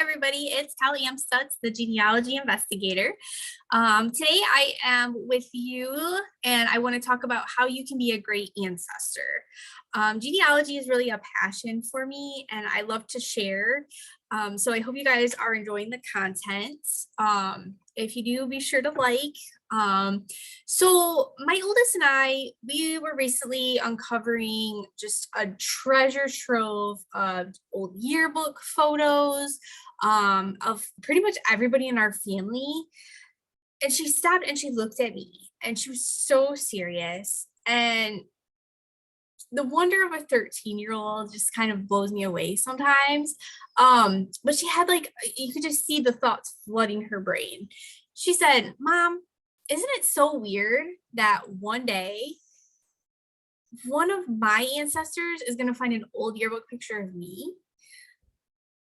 everybody. It's Callie M. Stutz, the Genealogy Investigator. Today I am with you and I want to talk about how you can be a great ancestor. Genealogy is really a passion for me and I love to share. So I hope you guys are enjoying the content. If you do, be sure to like. So my oldest and I, we were recently uncovering just a treasure trove of old yearbook photos of pretty much everybody in our family. And she stopped and she looked at me and she was so serious. And the wonder of a 13-year-old just kind of blows me away sometimes. But she had you could just see the thoughts flooding her brain. She said, "Mom, isn't it so weird that one day one of my ancestors is going to find an old yearbook picture of me?"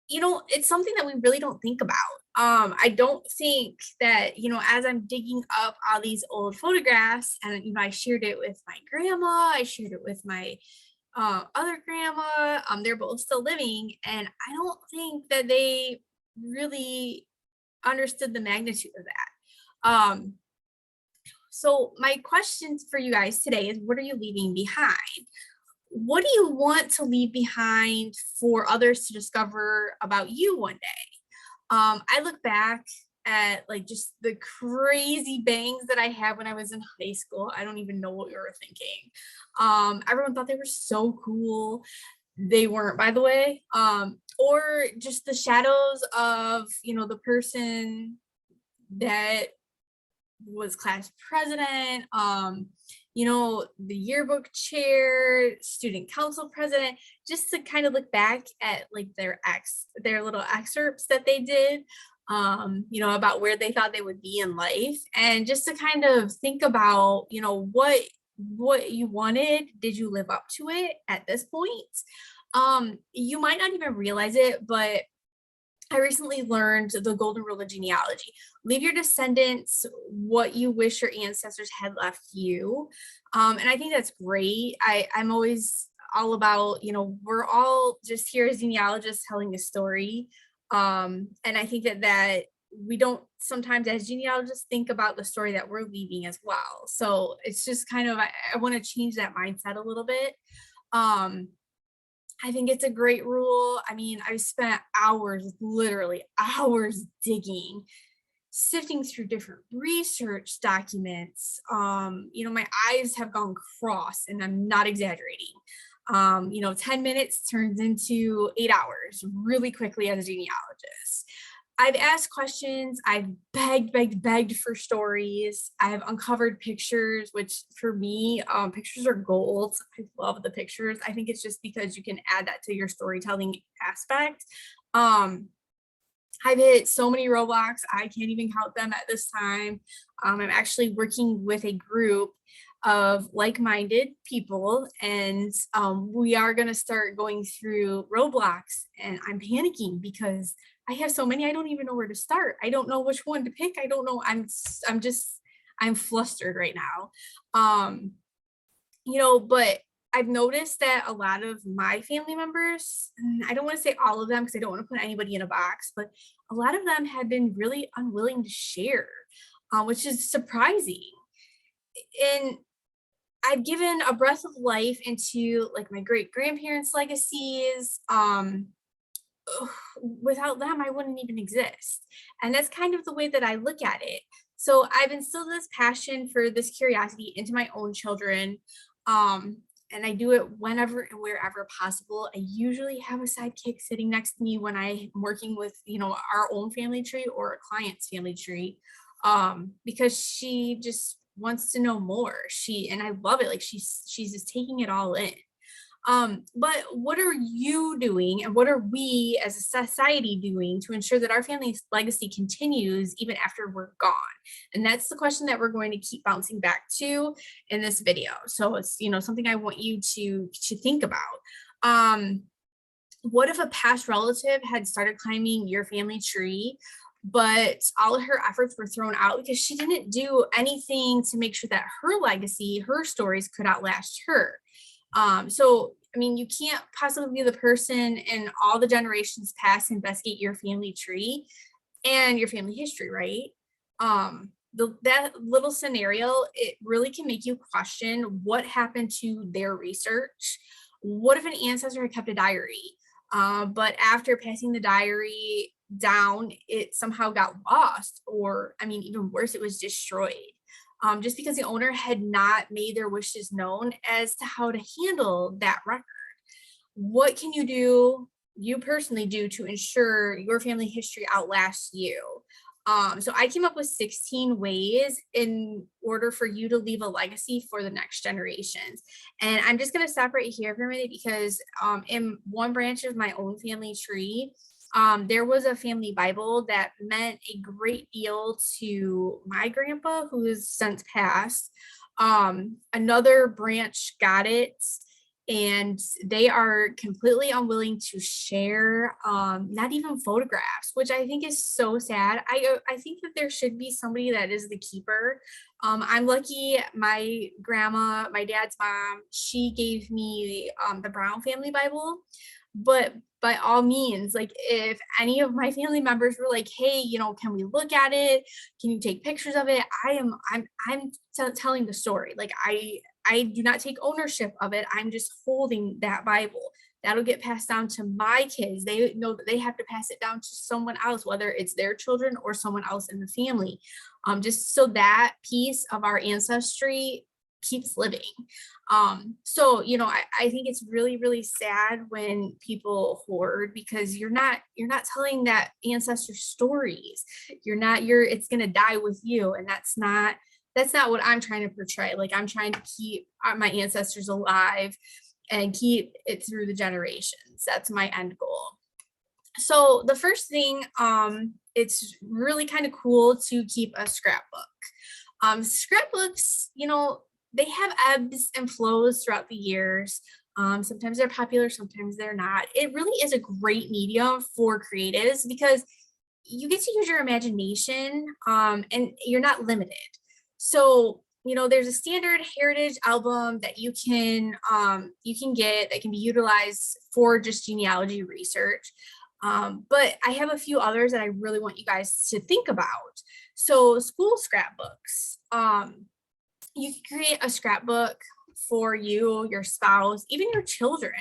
You know, it's something that we really don't think about. I don't think that, as I'm digging up all these old photographs and, I shared it with my grandma, I shared it with my other grandma, they're both still living. And I don't think that they really understood the magnitude of that. So my questions for you guys today is, what are you leaving behind? What do you want to leave behind for others to discover about you one day? I look back at just the crazy bangs that I had when I was in high school. I don't even know what we were thinking. Everyone thought they were so cool. They weren't, by the way. Or just the shadows of, the person that was class president, the yearbook chair, student council president, just to kind of look back at their little excerpts that they did, about where they thought they would be in life, and just to kind of think about, what you wanted. Did you live up to it at this point? You might not even realize it, but I recently learned the golden rule of genealogy. Leave your descendants what you wish your ancestors had left you. And I think that's great. I'm always all about, we're all just here as genealogists telling a story. And I think that we don't sometimes as genealogists think about the story that we're leaving as well. So it's just kind of, I want to change that mindset a little bit. I think it's a great rule. I mean, I spent hours, literally hours digging, sifting through different research documents. My eyes have gone cross and I'm not exaggerating. 10 minutes turns into 8 hours really quickly as a genealogist. I've asked questions, I've begged for stories, I've uncovered pictures, which for me, pictures are gold. I love the pictures. I think it's just because you can add that to your storytelling aspect. I've hit so many roadblocks, I can't even count them at this time. I'm actually working with a group of like-minded people, and we are going to start going through roadblocks, and I'm panicking because I have so many, I don't even know where to start. I don't know which one to pick. I don't know. I'm flustered right now. But I've noticed that a lot of my family members, and I don't want to say all of them because I don't want to put anybody in a box, but a lot of them have been really unwilling to share, which is surprising. And I've given a breath of life into my great grandparents' legacies. Without them, I wouldn't even exist. And that's kind of the way that I look at it. So I've instilled this passion for this curiosity into my own children. And I do it whenever and wherever possible. I usually have a sidekick sitting next to me when I'm working with, our own family tree or a client's family tree, because she just wants to know more. And I love it. She's just taking it all in. But what are you doing and what are we as a society doing to ensure that our family's legacy continues even after we're gone? And that's the question that we're going to keep bouncing back to in this video. So it's, something I want you to think about. What if a past relative had started climbing your family tree, but all of her efforts were thrown out because she didn't do anything to make sure that her legacy, her stories could outlast her? So I mean, you can't possibly be the person in all the generations past to investigate your family tree and your family history, right? That little scenario, it really can make you question what happened to their research. What if an ancestor had kept a diary, but after passing the diary down, it somehow got lost, or I mean, even worse, it was destroyed. Just because the owner had not made their wishes known as to how to handle that record. What can you personally do to ensure your family history outlasts you? So I came up with 16 ways in order for you to leave a legacy for the next generations. And I'm just going to stop right here for a minute because in one branch of my own family tree, there was a family Bible that meant a great deal to my grandpa, who is since passed. Another branch got it, and they are completely unwilling to share, not even photographs, which I think is so sad. I think that there should be somebody that is the keeper. I'm lucky my grandma, my dad's mom, she gave me the Brown family Bible. But by all means, like if any of my family members were like, hey, can we look at it? Can you take pictures of it? I'm telling the story. Like I do not take ownership of it. I'm just holding that Bible. That'll get passed down to my kids. They know that they have to pass it down to someone else, whether it's their children or someone else in the family, just so that piece of our ancestry keeps living. I think it's really, really sad when people hoard, because you're not telling that ancestor stories. It's going to die with you. And that's not what I'm trying to portray. Like, I'm trying to keep my ancestors alive and keep it through the generations. That's my end goal. So the first thing, it's really kind of cool to keep a scrapbook. Scrapbooks, they have ebbs and flows throughout the years. Sometimes they're popular, sometimes they're not. It really is a great medium for creatives because you get to use your imagination, and you're not limited. So, there's a standard heritage album that you can get that can be utilized for just genealogy research. But I have a few others that I really want you guys to think about. So school scrapbooks. You can create a scrapbook for you, your spouse, even your children.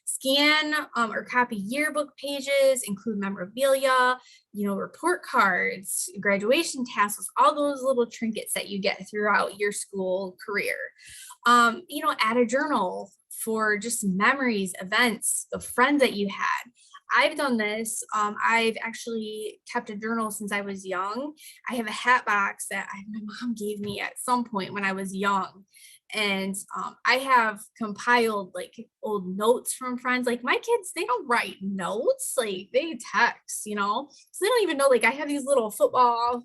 Scan or copy yearbook pages, include memorabilia, report cards, graduation tassels, all those little trinkets that you get throughout your school career. Add a journal for just memories, events, the friends that you had. I've done this. I've actually kept a journal since I was young. I have a hat box that my mom gave me at some point when I was young. And I have compiled like old notes from friends. Like, my kids, they don't write notes, like they text, so they don't even know. Like, I have these little football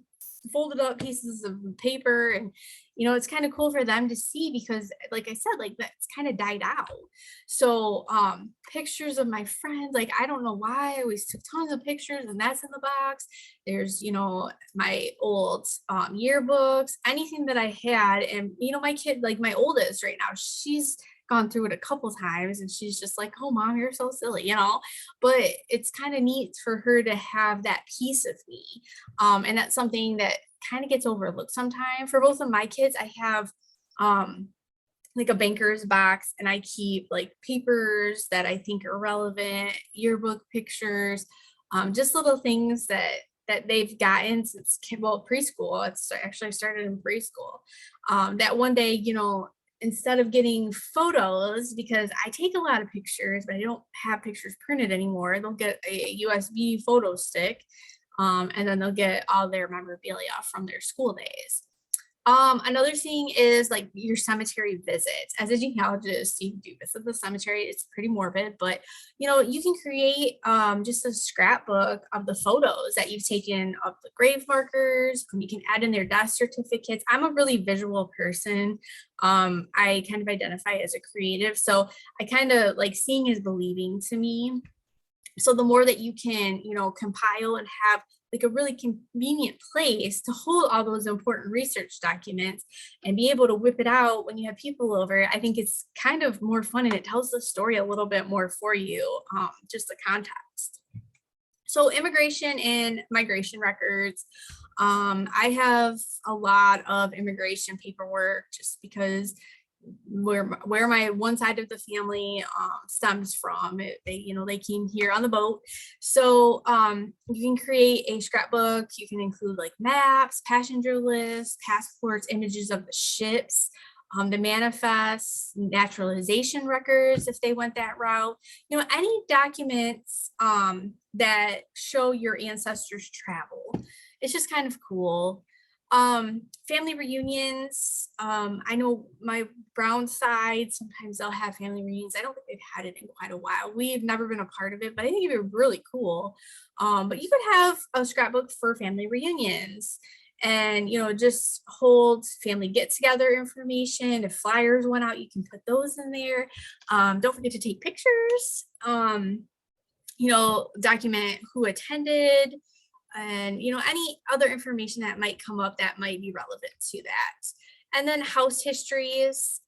folded up pieces of paper, and it's kind of cool for them to see, because like I said, like, that's kind of died out. So pictures of my friends, like, I don't know why I always took tons of pictures, and that's in the box. There's my old yearbooks, anything that I had. And my kid, like my oldest right now, she's gone through it a couple times, and she's just like, oh mom, you're so silly, but it's kind of neat for her to have that piece of me. And that's something that kind of gets overlooked sometimes. For both of my kids, I have like a banker's box, and I keep like papers that I think are relevant, yearbook pictures, just little things that they've gotten since preschool. It's actually started in preschool. That one day, instead of getting photos, because I take a lot of pictures, but I don't have pictures printed anymore, they'll get a USB photo stick, and then they'll get all their memorabilia from their school days. Another thing is like your cemetery visits. As a genealogist, you do visit the cemetery. It's pretty morbid, but you can create just a scrapbook of the photos that you've taken of the grave markers. You can add in their death certificates. I'm a really visual person. I kind of identify as a creative, so I kind of like seeing is believing to me. So the more that you can, compile and have like a really convenient place to hold all those important research documents and be able to whip it out when you have people over, I think it's kind of more fun and it tells the story a little bit more for you, just the context. So immigration and migration records. I have a lot of immigration paperwork just because where my one side of the family stems from. They came here on the boat. So you can create a scrapbook. You can include like maps, passenger lists, passports, images of the ships, the manifests, naturalization records if they went that route. Any documents that show your ancestors' travel. It's just kind of cool. Family reunions. I know my Brown side, sometimes they'll have family reunions. I don't think they've had it in quite a while. We've never been a part of it, but I think it'd be really cool. But you could have a scrapbook for family reunions and, just hold family get-together information. If flyers went out, you can put those in there. Don't forget to take pictures. Document who attended, and any other information that might come up that might be relevant to that. And then house histories.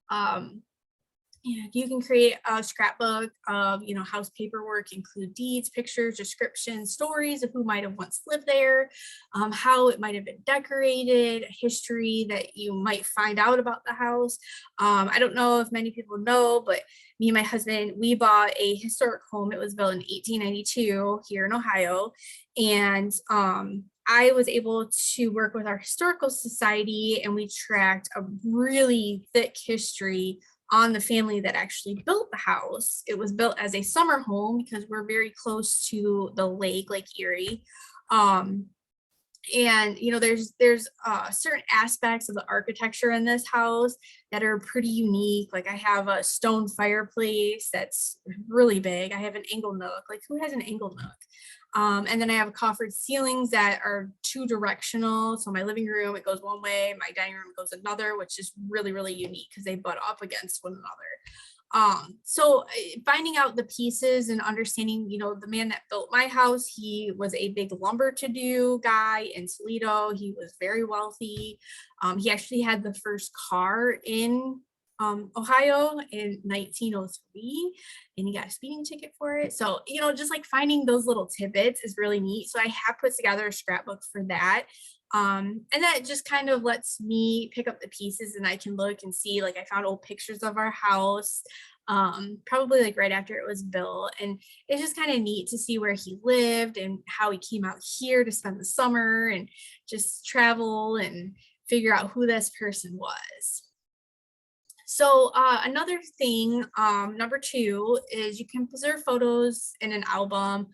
You can create a scrapbook of house paperwork, include deeds, pictures, descriptions, stories of who might have once lived there, how it might have been decorated, history that you might find out about the house. I don't know if many people know, but me and my husband, we bought a historic home. It was built in 1892 here in Ohio, and I was able to work with our historical society, and we tracked a really thick history on the family that actually built the house. It was built as a summer home because we're very close to the lake, Lake Erie. And there's certain aspects of the architecture in this house that are pretty unique. Like I have a stone fireplace that's really big. I have an angle nook. Like who has an angle nook? And then I have coffered ceilings that are two directional. So my living room, it goes one way, my dining room goes another, which is really, really unique because they butt up against one another. So finding out the pieces and understanding, the man that built my house, he was a big lumber to do guy in Toledo. He was very wealthy. He actually had the first car in Ohio in 1903, and he got a speeding ticket for it. So, just like finding those little tidbits is really neat. So I have put together a scrapbook for that. And that just kind of lets me pick up the pieces and I can look and see, like I found old pictures of our house, probably like right after it was built. And it's just kind of neat to see where he lived and how he came out here to spend the summer and just travel and figure out who this person was. So another thing, number 2, is you can preserve photos in an album.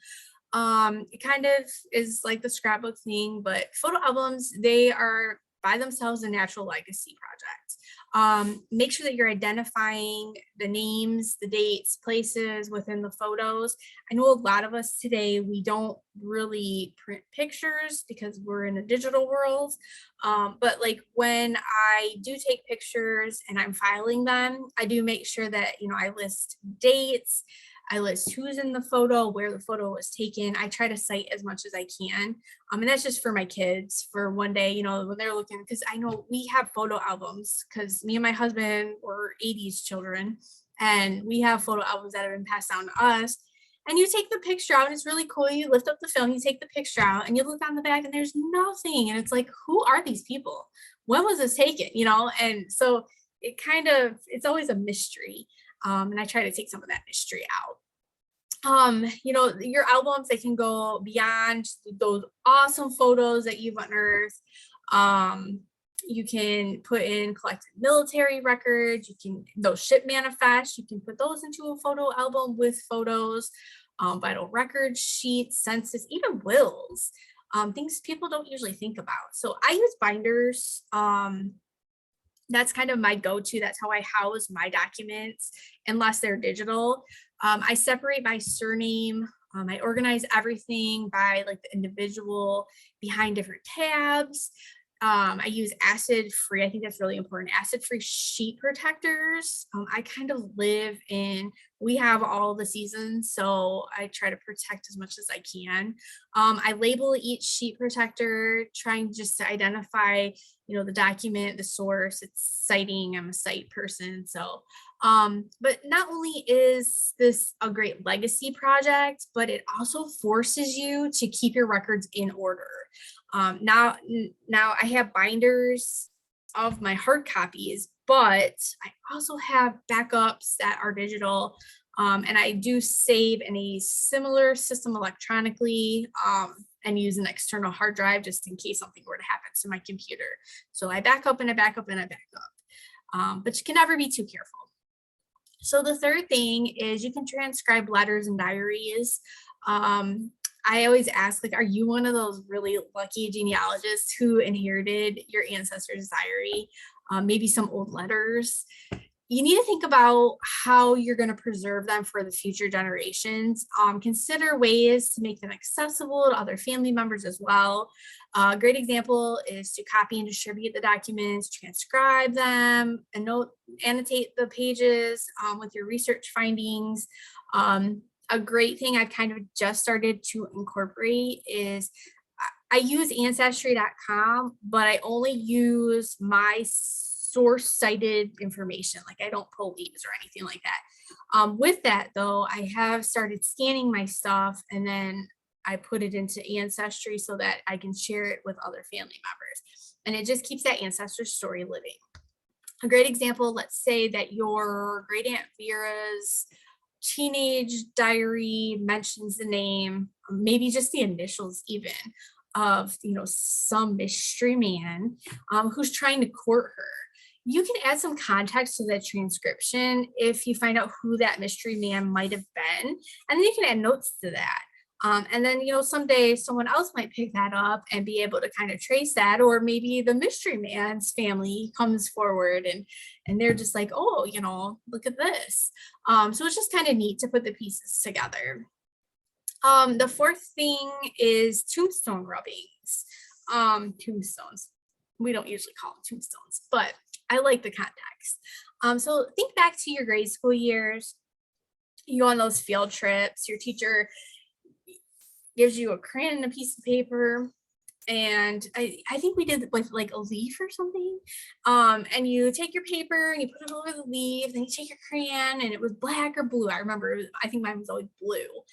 It kind of is like the scrapbook thing, but photo albums, they are by themselves a natural legacy project. Make sure that you're identifying the names, the dates, places within the photos. I know a lot of us today, we don't really print pictures because we're in a digital world. But like when I do take pictures and I'm filing them, I do make sure that, I list dates, I list who's in the photo, where the photo was taken. I try to cite as much as I can. And that's just for my kids for one day, when they're looking, because I know we have photo albums because me and my husband were 80s children and we have photo albums that have been passed down to us. And you take the picture out and it's really cool. You lift up the film, you take the picture out and you look on the back and there's nothing. And it's like, who are these people? When was this taken? And so it's always a mystery. And I try to take some of that mystery out. Your albums, they can go beyond those awesome photos that you've unearthed. You can put in collected military records, those ship manifests, you can put those into a photo album with photos, vital record sheets, census, even wills, things people don't usually think about. So I use binders. That's kind of my go-to. That's how I house my documents, unless they're digital. I separate by surname. I organize everything by like the individual behind different tabs. I use acid-free. I think that's really important. Acid-free sheet protectors. I kind of live in we have all the seasons, so I try to protect as much as I can. I label each sheet protector, trying just to identify, the document, the source, it's citing. I'm a cite person, so. But not only is this a great legacy project, but it also forces you to keep your records in order. Now I have binders of my hard copies, but I also have backups that are digital. And I do save in a similar system electronically, and use an external hard drive just in case something were to happen to my computer. So I back up and I back up and I back up. But you can never be too careful. So the third thing is you can transcribe letters and diaries. I always ask, like, are you one of those really lucky genealogists who inherited your ancestor's diary? Maybe some old letters. You need to think about how you're going to preserve them for the future generations. Consider ways to make them accessible to other family members as well. A great example is to copy and distribute the documents, transcribe them, and annotate the pages with your research findings. A great thing I've kind of just started to incorporate is I use ancestry.com, but I only use my source cited information. Like, I don't pull leaves or anything like that. With that though, I have started scanning my stuff and then I put it into Ancestry so that I can share it with other family members. And it just keeps that ancestor story living. A great example, let's say that your great aunt Vera's teenage diary mentions the name, maybe just the initials even, of some mystery man who's trying to court her. You can add some context to that transcription if you find out who that mystery man might have been, and then you can add notes to that. And then, someday someone else might pick that up and be able to kind of trace that, or maybe the mystery man's family comes forward and they're just like, oh, look at this. So it's just kind of neat to put the pieces together. The fourth thing is tombstone rubbings. Tombstones. We don't usually call them tombstones, but I like the context. So think back to your grade school years. You go on those field trips, your teacher gives you a crayon and a piece of paper, and I think we did with like a leaf or something. And you take your paper and you put it over the leaf, then you take your crayon, and it was black or blue. I remember, I think mine was always blue.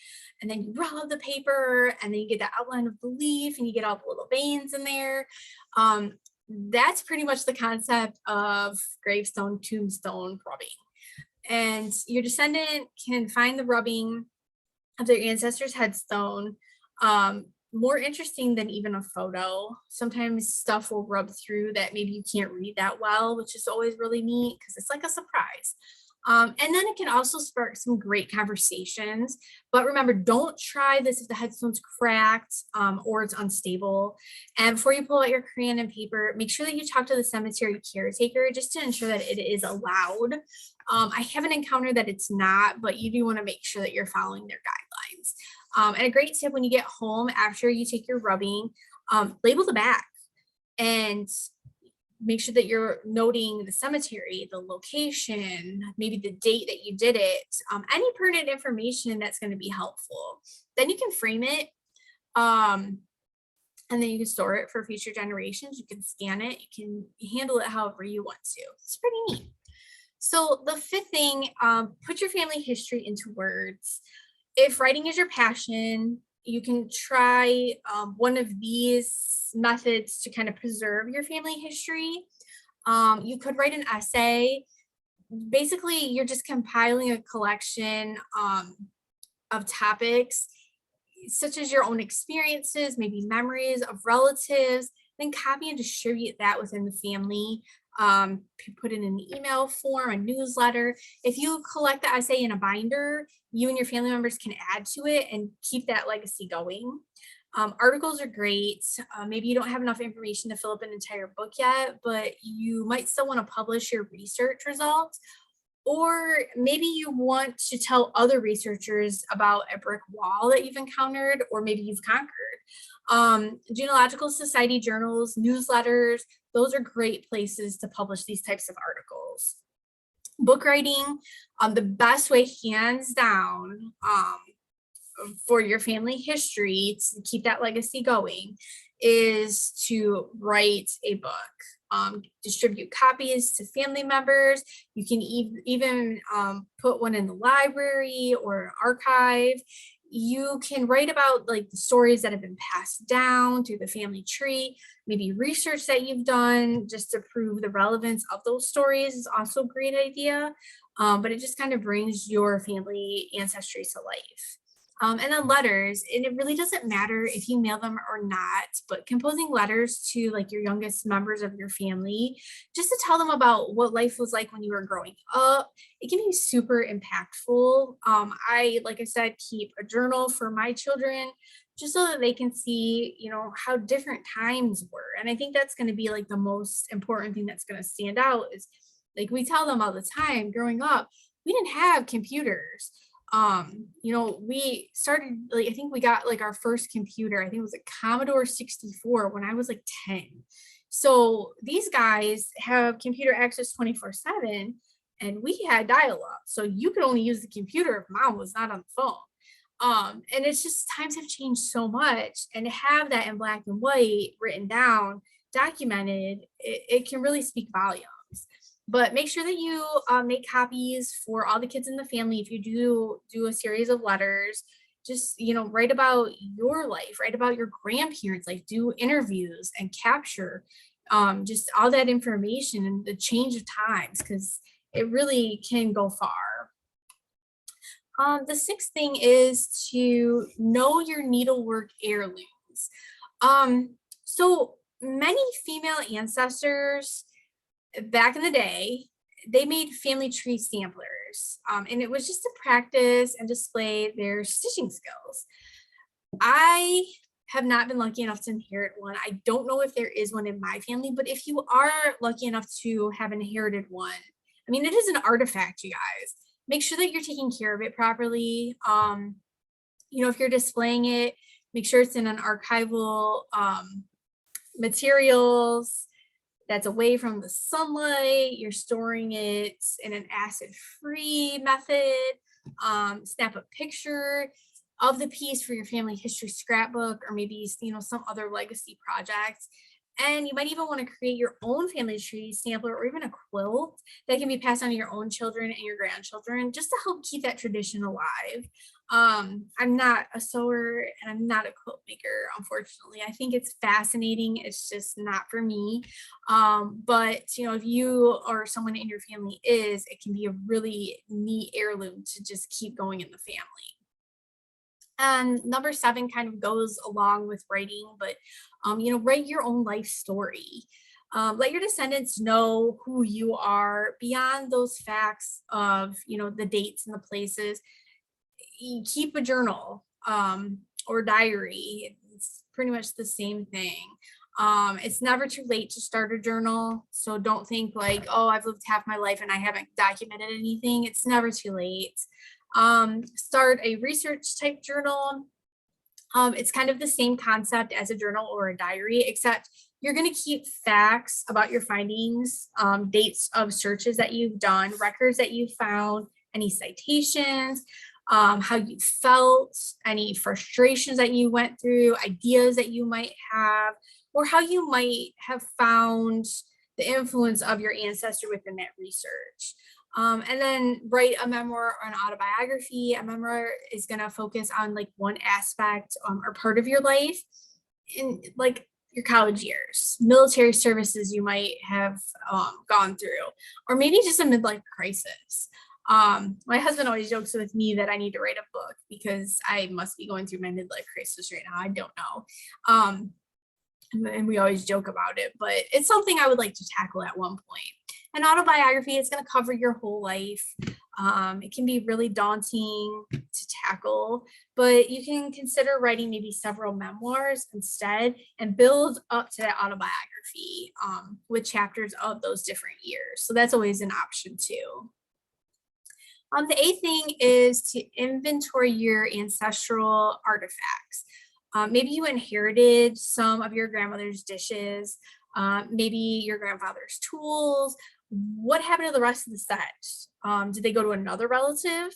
And then you rub the paper and then you get the outline of the leaf and you get all the little veins in there. That's pretty much the concept of gravestone, tombstone rubbing. And your descendant can find the rubbing of their ancestor's headstone more interesting than even a photo. Sometimes stuff will rub through that maybe you can't read that well, which is always really neat because it's like a surprise. And then it can also spark some great conversations. But remember, don't try this if the headstone's cracked or it's unstable. And before you pull out your crayon and paper, make sure that you talk to the cemetery caretaker just to ensure that it is allowed. I haven't encountered that it's not, but you do want to make sure that you're following their guidelines. And a great tip when you get home after you take your rubbing, label the back and make sure that you're noting the cemetery, the location, maybe the date that you did it, any pertinent information that's going to be helpful. Then you can frame it, and then you can store it for future generations. You can scan it, you can handle it however you want to. It's pretty neat. So the fifth thing, put your family history into words. If writing is your passion, you can try one of these methods to kind of preserve your family history. You could write an essay. Basically, you're just compiling a collection of topics, such as your own experiences, maybe memories of relatives, then copy and distribute that within the family. Put it in an email form, a newsletter. If you collect the essay in a binder, you and your family members can add to it and keep that legacy going. Articles are great. Maybe you don't have enough information to fill up an entire book yet, but you might still want to publish your research results. Or maybe you want to tell other researchers about a brick wall that you've encountered, or maybe you've conquered. Genealogical Society journals, newsletters, those are great places to publish these types of articles. Book writing, the best way, hands down, for your family history to keep that legacy going is to write a book. Distribute copies to family members. You can even put one in the library or archive. You can write about like the stories that have been passed down through the family tree, maybe research that you've done just to prove the relevance of those stories is also a great idea. But it just kind of brings your family ancestry to life. And then letters, and it really doesn't matter if you mail them or not, but composing letters to like your youngest members of your family, just to tell them about what life was like when you were growing up, it can be super impactful. Like I said, keep a journal for my children just so that they can see, how different times were. And I think that's going to be like the most important thing that's going to stand out is like we tell them all the time growing up, we didn't have computers. We started like I think we got like our first computer, I think it was a Commodore 64 when I was like 10. So these guys have computer access 24/7 and we had dial-up. So you could only use the computer if mom was not on the phone. And it's just times have changed so much, and to have that in black and white written down, documented, it can really speak volumes. But make sure that you make copies for all the kids in the family. If you do a series of letters, just write about your life, write about your grandparents, like do interviews and capture just all that information and the change of times, because it really can go far. The sixth thing is to know your needlework heirlooms. So many female ancestors back in the day, they made family tree samplers, and it was just to practice and display their stitching skills. I have not been lucky enough to inherit one. I don't know if there is one in my family, but if you are lucky enough to have inherited one, I mean, it is an artifact, you guys. Make sure that you're taking care of it properly. If you're displaying it, make sure it's in an archival materials that's away from the sunlight. You're storing it in an acid-free method. Snap a picture of the piece for your family history scrapbook, or maybe some other legacy project. And you might even want to create your own family tree sampler or even a quilt that can be passed on to your own children and your grandchildren, just to help keep that tradition alive. I'm not a sewer and I'm not a quilt maker, unfortunately. I think it's fascinating. It's just not for me. But if you or someone in your family is, it can be a really neat heirloom to just keep going in the family. And number 7 kind of goes along with writing, but write your own life story. Let your descendants know who you are beyond those facts of the dates and the places. You keep a journal or diary. It's pretty much the same thing. It's never too late to start a journal, so don't think like, oh, I've lived half my life and I haven't documented anything. It's never too late. Start a research type journal. It's kind of the same concept as a journal or a diary, except you're going to keep facts about your findings, dates of searches that you've done, records that you found, any citations, how you felt, any frustrations that you went through, ideas that you might have, or how you might have found the influence of your ancestor within that research. And then write a memoir or an autobiography. A memoir is going to focus on like one aspect or part of your life in like your college years, military services you might have gone through, or maybe just a midlife crisis. My husband always jokes with me that I need to write a book because I must be going through my midlife crisis right now. I don't know. And we always joke about it, but it's something I would like to tackle at one point. An autobiography is going to cover your whole life. It can be really daunting to tackle, but you can consider writing maybe several memoirs instead and build up to that autobiography with chapters of those different years. So that's always an option too. The 8th thing is to inventory your ancestral artifacts. Maybe you inherited some of your grandmother's dishes, maybe your grandfather's tools, what happened to the rest of the set? Did they go to another relative?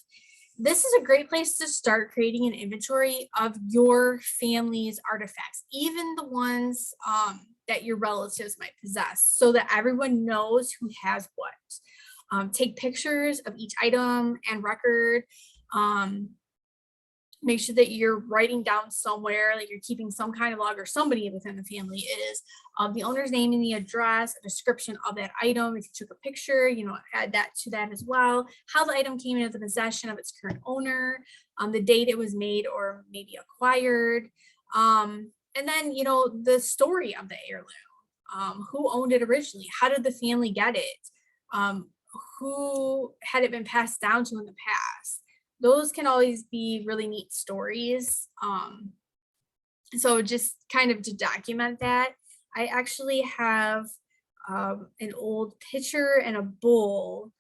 This is a great place to start creating an inventory of your family's artifacts, even the ones that your relatives might possess, so that everyone knows who has what. Take pictures of each item and record. Make sure that you're writing down somewhere, like you're keeping some kind of log, or somebody within the family is, the owner's name and the address, a description of that item. If you took a picture, add that to that as well. How the item came into the possession of its current owner, the date it was made or maybe acquired, and then, the story of the heirloom. Who owned it originally? How did the family get it? Who had it been passed down to in the past? Those can always be really neat stories. So just kind of to document that, I actually have an old pitcher and a bowl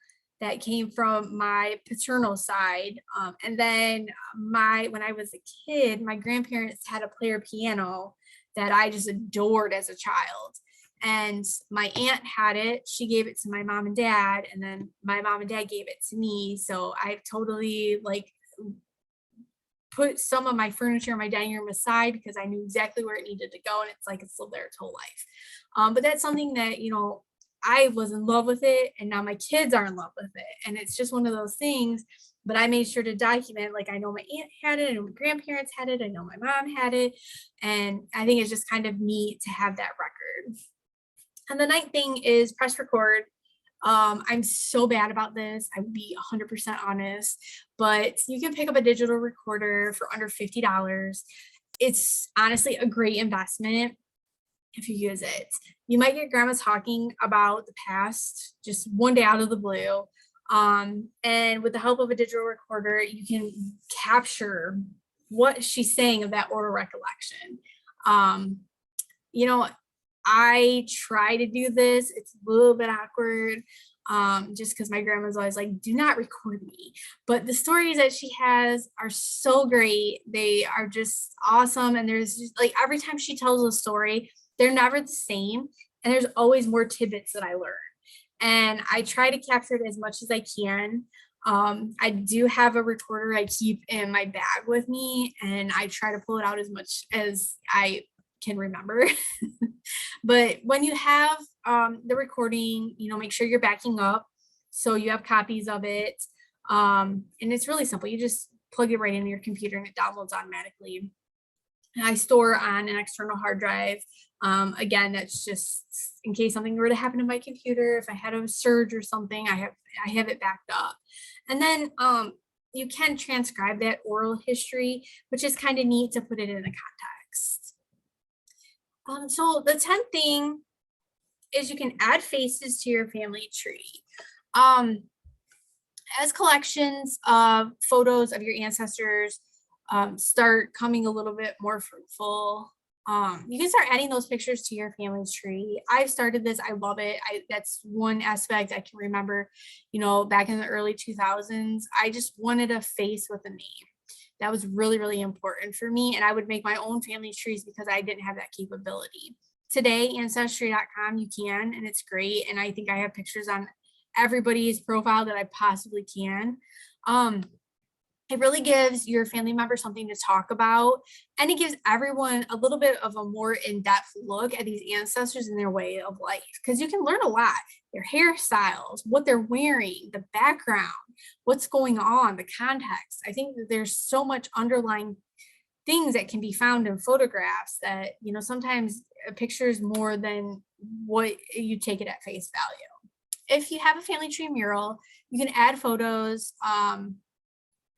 that came from my paternal side. And then when I was a kid, my grandparents had a player piano that I just adored as a child. And my aunt had it. She gave it to my mom and dad, and then my mom and dad gave it to me. So I totally put some of my furniture in my dining room aside because I knew exactly where it needed to go, and it's like it's still there its whole life. But that's something that I was in love with it, and now my kids are in love with it, and it's just one of those things. But I made sure to document, like, I know my aunt had it, I know my grandparents had it, I know my mom had it, and I think it's just kind of neat to have that record. And the ninth thing is press record. I'm so bad about this. I would be 100% honest, but you can pick up a digital recorder for under $50. It's honestly a great investment if you use it. You might get grandma talking about the past just one day out of the blue. And with the help of a digital recorder, you can capture what she's saying of that oral recollection. I try to do this. It's a little bit awkward, just because my grandma's always like, do not record me. But the stories that she has are so great. They are just awesome. And there's just every time she tells a story, they're never the same. And there's always more tidbits that I learn. And I try to capture it as much as I can. I do have a recorder I keep in my bag with me, and I try to pull it out as much as I can remember. But when you have the recording, make sure you're backing up so you have copies of it. And it's really simple. You just plug it right into your computer and it downloads automatically. And I store on an external hard drive. Again, that's just in case something were to happen to my computer. If I had a surge or something, I have it backed up. And then you can transcribe that oral history, which is kind of neat to put it in a context. So the 10th thing is you can add faces to your family tree. As collections of photos of your ancestors start coming a little bit more fruitful, you can start adding those pictures to your family's tree. I've started this. I love it. That's one aspect I can remember, back in the early 2000s, I just wanted a face with a name. That was really, really important for me. And I would make my own family trees because I didn't have that capability. Today, Ancestry.com, you can, and it's great. And I think I have pictures on everybody's profile that I possibly can. It really gives your family member something to talk about, and it gives everyone a little bit of a more in-depth look at these ancestors and their way of life, because you can learn a lot. Their hairstyles, what they're wearing, the background, what's going on, the context. I think that there's so much underlying things that can be found in photographs that, sometimes a picture is more than what you take it at face value. If you have a family tree mural, you can add photos,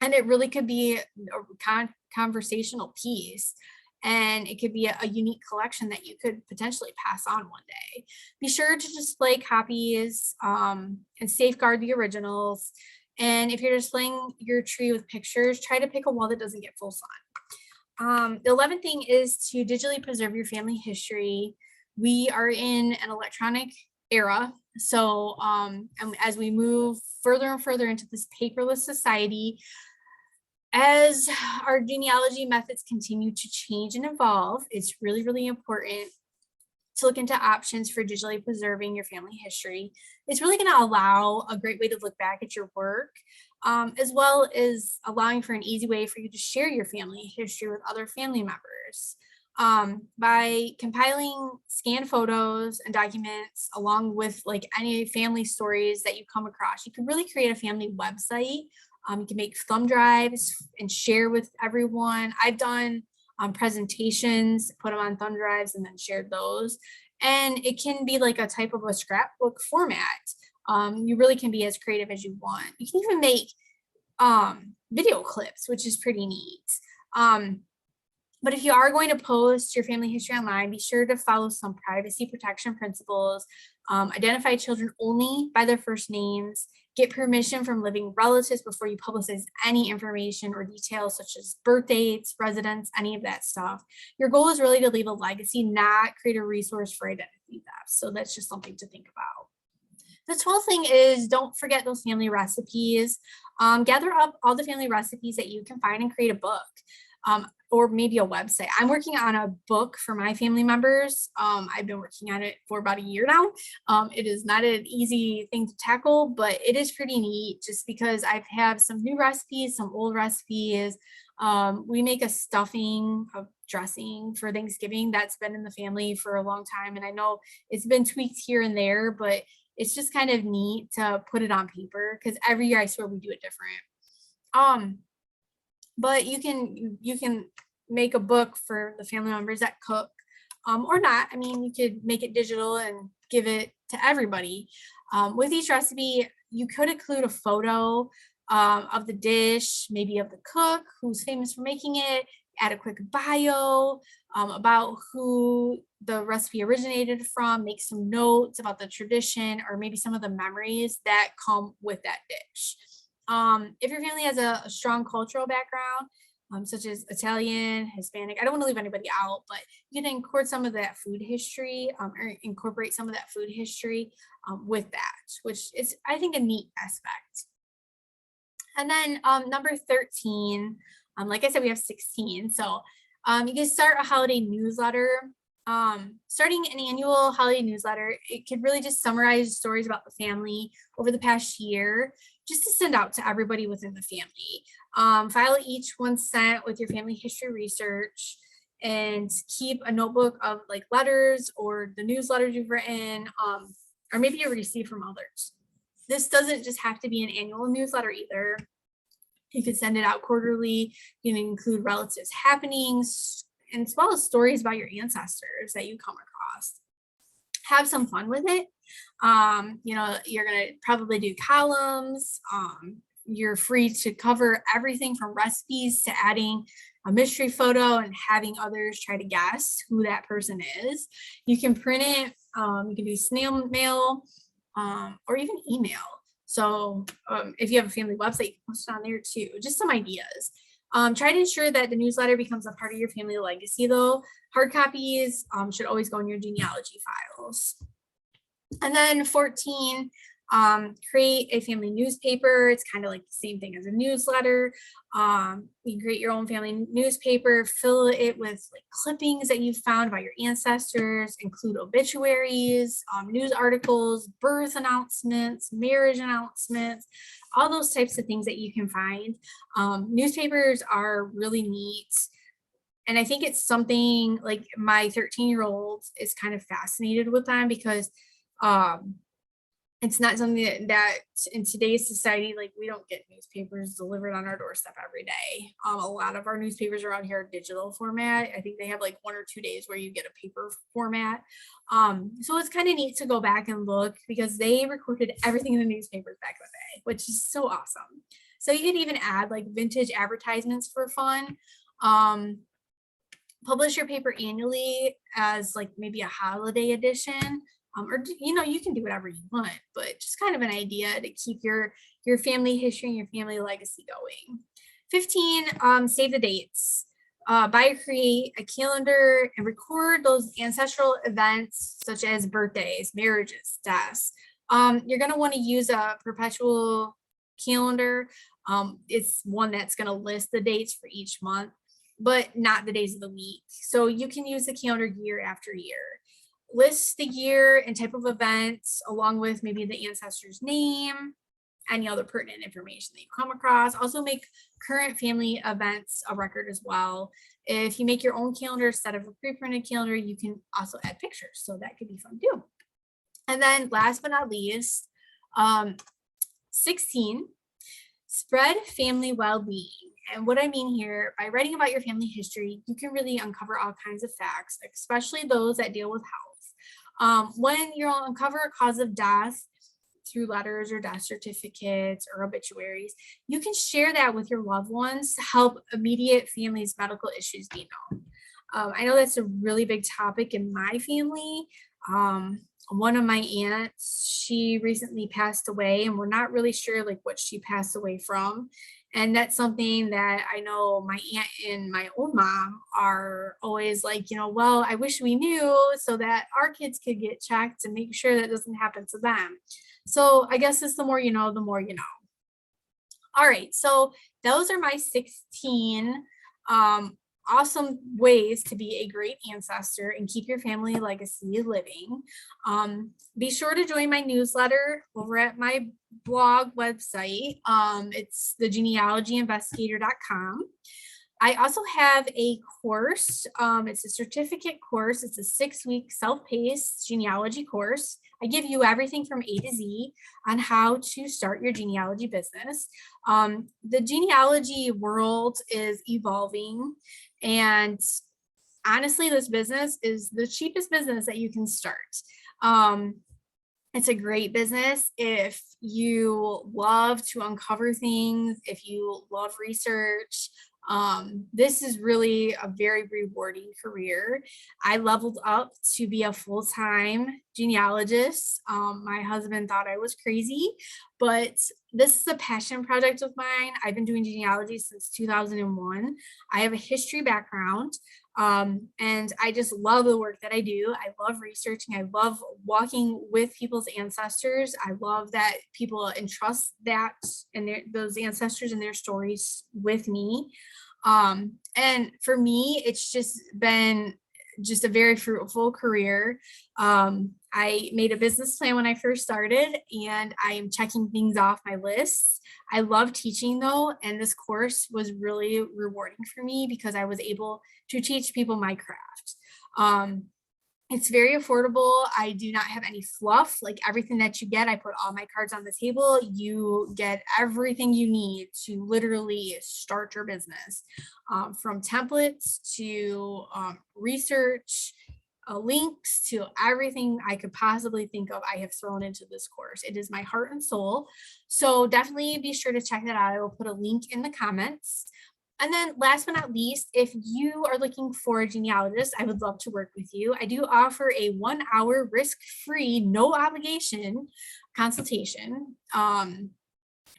and it really could be a conversational piece, and it could be a unique collection that you could potentially pass on one day. Be sure to display copies and safeguard the originals. And if you're displaying your tree with pictures, try to pick a wall that doesn't get full sun. The 11th thing is to digitally preserve your family history. We are in an electronic era. So and as we move further and further into this paperless society, as our genealogy methods continue to change and evolve, it's really, really important to look into options for digitally preserving your family history. It's really going to allow a great way to look back at your work, as well as allowing for an easy way for you to share your family history with other family members. By compiling scanned photos and documents along with like any family stories that you come across, you can really create a family website. You can make thumb drives and share with everyone. I've done presentations, put them on thumb drives and then shared those. And it can be like a type of a scrapbook format. You really can be as creative as you want. You can even make video clips, which is pretty neat. But if you are going to post your family history online, be sure to follow some privacy protection principles, identify children only by their first names, get permission from living relatives before you publicize any information or details such as birth dates, residence, any of that stuff. Your goal is really to leave a legacy, not create a resource for identity theft. So that's just something to think about. The 12th thing is don't forget those family recipes. Gather up all the family recipes that you can find and create a book. Or maybe a website. I'm working on a book for my family members. I've been working on it for about a year now. It is not an easy thing to tackle, but it is pretty neat just because I have some new recipes, some old recipes. We make a stuffing, a dressing for Thanksgiving that's been in the family for a long time. And I know it's been tweaked here and there, but it's just kind of neat to put it on paper because every year I swear we do it different. But you can make a book for the family members that cook, or not. I mean, you could make it digital and give it to everybody. With each recipe, you could include a photo of the dish, maybe of the cook, who's famous for making it, add a quick bio about who the recipe originated from, make some notes about the tradition, or maybe some of the memories that come with that dish. If your family has a strong cultural background, such as Italian, Hispanic, I don't want to leave anybody out, but you can incorporate some of that food history, with that, which is, I think, a neat aspect. And then number 13, like I said, we have 16. So you can start a holiday newsletter. Starting an annual holiday newsletter, it could really just summarize stories about the family over the past year, just to send out to everybody within the family. File each one sent with your family history research, and keep a notebook of like letters or the newsletters you've written, or maybe you received from others. This doesn't just have to be an annual newsletter either. You could send it out quarterly. You can include relatives happenings, and as well as stories about your ancestors that you come across. Have some fun with it. You're going to probably do columns. You're free to cover everything from recipes to adding a mystery photo and having others try to guess who that person is. You can print it. You can do snail mail, or even email. So if you have a family website, you can post it on there too. Just some ideas. Try to ensure that the newsletter becomes a part of your family legacy though. Hard copies should always go in your genealogy files. And then 14, create a family newspaper. It's kind of like the same thing as a newsletter. You create your own family newspaper, fill it with like clippings that you found about your ancestors, include obituaries, news articles, birth announcements, marriage announcements, all those types of things that you can find. Newspapers are really neat. And I think it's something like my 13-year-old is kind of fascinated with them because it's not something that in today's society, like we don't get newspapers delivered on our doorstep every day. A lot of our newspapers around here are digital format. I think they have like 1 or 2 days where you get a paper format. So it's kind of neat to go back and look because they recorded everything in the newspapers back in the day, which is so awesome. So you can even add like vintage advertisements for fun. Publish your paper annually as like maybe a holiday edition. Or you can do whatever you want, but just kind of an idea to keep your family history and your family legacy going. 15, save the dates. Create a calendar and record those ancestral events such as birthdays, marriages, deaths. You're going to want to use a perpetual calendar. It's one that's going to list the dates for each month, but not the days of the week. So you can use the calendar year after year. list the year and type of events along with maybe the ancestor's name, any other pertinent information that you come across. Also make current family events a record as well. If you make your own calendar instead of a pre-printed calendar, you can also add pictures. So that could be fun too. And then last but not least, 16, spread family well-being. And what I mean here, by writing about your family history, you can really uncover all kinds of facts, especially those that deal with health. When you uncover a cause of death through letters or death certificates or obituaries, you can share that with your loved ones to help immediate family's medical issues be known. I know that's a really big topic in my family. One of my aunts, she recently passed away, and we're not really sure like what she passed away from. And that's something that I know my aunt and my own mom are always like, well, I wish we knew so that our kids could get checked and make sure that doesn't happen to them. So I guess it's the more you know, the more you know. All right, so those are my 16 awesome ways to be a great ancestor and keep your family legacy living. Be sure to join my newsletter over at my blog website. It's thegenealogyinvestigator.com. I also have a course. It's a certificate course. It's a 6-week self-paced genealogy course. I give you everything from A to Z on how to start your genealogy business. The genealogy world is evolving, and honestly, this business is the cheapest business that you can start. It's a great business if you love to uncover things, if you love research. This is really a very rewarding career. I leveled up to be a full-time genealogist. My husband thought I was crazy, but this is a passion project of mine. I've been doing genealogy since 2001. I have a history background. And I just love the work that I do. I love researching. I love walking with people's ancestors. I love that people entrust that and those ancestors and their stories with me. And for me, it's just been just a very fruitful career. I made a business plan when I first started, and I am checking things off my lists. I love teaching though, and this course was really rewarding for me because I was able to teach people my craft. It's very affordable. I do not have any fluff. Like everything that you get, I put all my cards on the table. You get everything you need to literally start your business, from templates to research, links to everything I could possibly think of. I have thrown into this course. It is my heart and soul. So definitely be sure to check that out. I will put a link in the comments. And then last but not least, if you are looking for a genealogist, I would love to work with you. I do offer a 1-hour risk-free, no obligation consultation.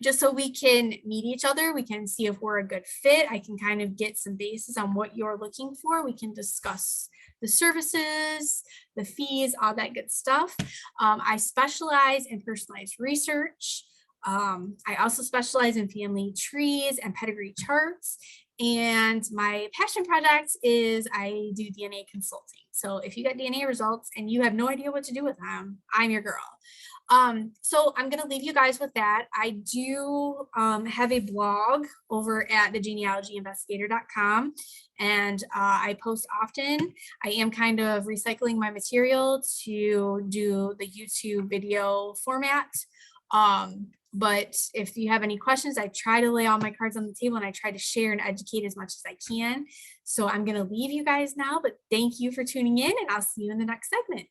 Just so we can meet each other. We can see if we're a good fit. I can kind of get some basis on what you're looking for. We can discuss the services, the fees, all that good stuff. I specialize in personalized research. I also specialize in family trees and pedigree charts. And my passion project is I do DNA consulting. So if you get DNA results and you have no idea what to do with them, I'm your girl. So I'm going to leave you guys with that. I do have a blog over at thegenealogyinvestigator.com, and I post often. I am kind of recycling my material to do the YouTube video format. But if you have any questions, I try to lay all my cards on the table and I try to share and educate as much as I can. So I'm going to leave you guys now, but thank you for tuning in, and I'll see you in the next segment.